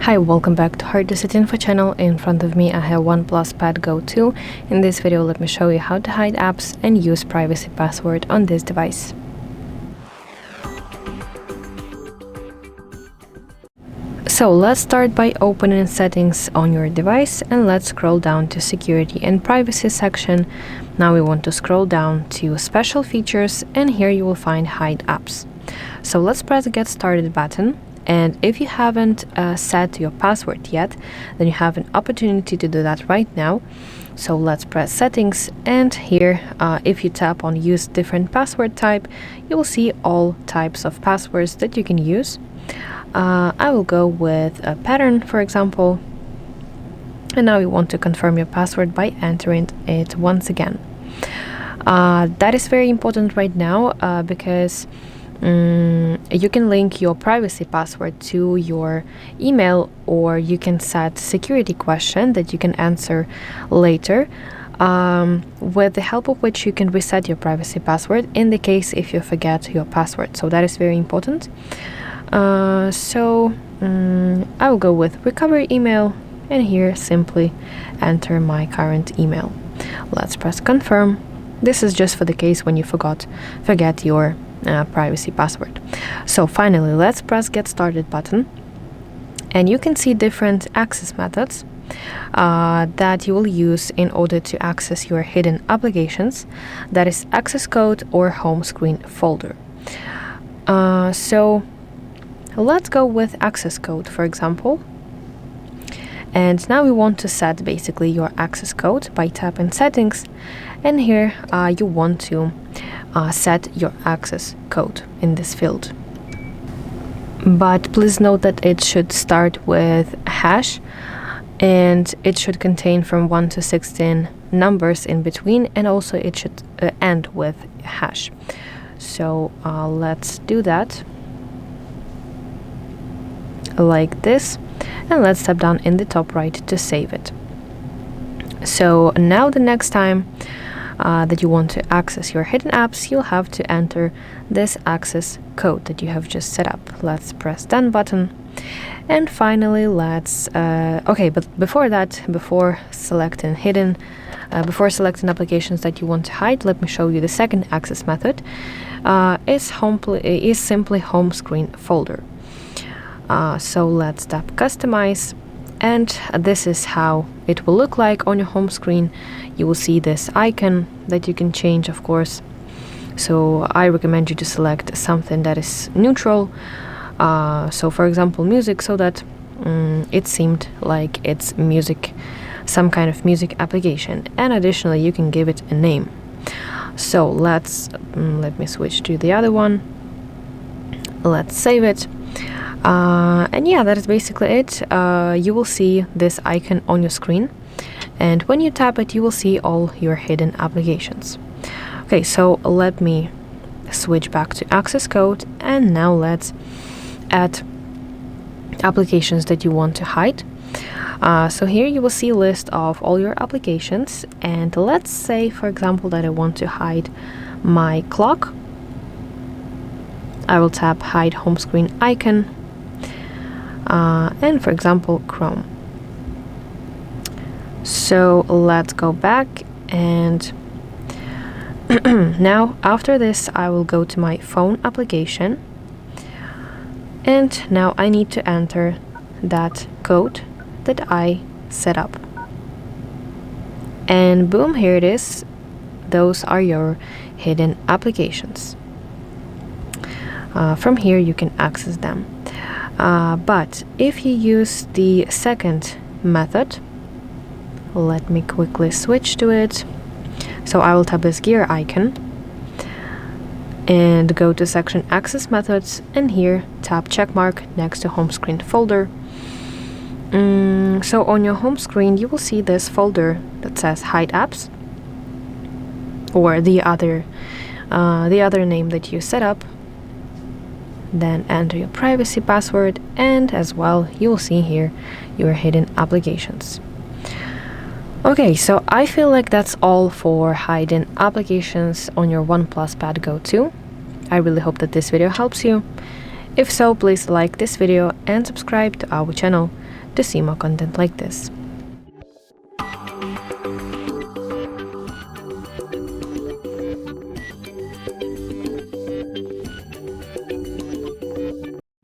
Hi, welcome back to HardReset.Info channel. In front of me I have OnePlus Pad Go 2. In this video let me show you how to hide apps and use privacy password on this device. So let's start by opening settings on your device and let's scroll down to security and privacy section. Now we want to scroll down to special features and here you will find hide apps. So let's press the get started button. And if you haven't set your password yet, then you have an opportunity to do that right now. So let's press settings, and here if you tap on use different password type, you will see all types of passwords that you can use. I will go with a pattern, for example, and now you want to confirm your password by entering it once again. That is very important right now because you can link your privacy password to your email, or you can set security question that you can answer later, with the help of which you can reset your privacy password in the case if you forget your password. So that is very important. I will go with recovery email, and here simply enter my current email. Let's press confirm. This is just for the case when you forget your privacy password. So finally, let's press get started button, and you can see different access methods that you will use in order to access your hidden applications. That is access code or home screen folder. So let's go with access code, for example. And now we want to set basically your access code by tapping settings, and here you want to set your access code in this field. But please note that it should start with hash, and it should contain from 1 to 16 numbers in between, and also it should end with hash. So let's do that like this, and let's tap down in the top right to save it. So now the next time that you want to access your hidden apps, you'll have to enter this access code that you have just set up. Let's press done button, and finally let's but before selecting applications that you want to hide, let me show you the second access method. Is simply home screen folder. So let's tap customize, and this is how it will look like on your home screen. You will see this icon that you can change, of course. So I recommend you to select something that is neutral. So for example, music, so that it seemed like it's music, some kind of music application. And additionally, you can give it a name. So let me switch to the other one. Let's save it. And yeah, that is basically it. You will see this icon on your screen, and when you tap it, you will see all your hidden applications. Okay, so let me switch back to access code, and now let's add applications that you want to hide. So here you will see a list of all your applications, and let's say, for example, that I want to hide my clock. I will tap hide home screen icon, and for example Chrome. So let's go back, and now after this I will go to my phone application, and now I need to enter that code that I set up, and boom, here it is. Those are your hidden applications. From here you can access them. But if you use the second method, let me quickly switch to it. So I will tap this gear icon and go to section access methods, and here tap checkmark next to home screen folder. So on your home screen you will see this folder that says hide apps, or the other name that you set up. Then enter your privacy password, and as well you will see here your hidden applications. Okay, so I feel like that's all for hiding applications on your OnePlus Pad Go 2. I really hope that this video helps you, If so, please like this video and subscribe to our channel to see more content like this.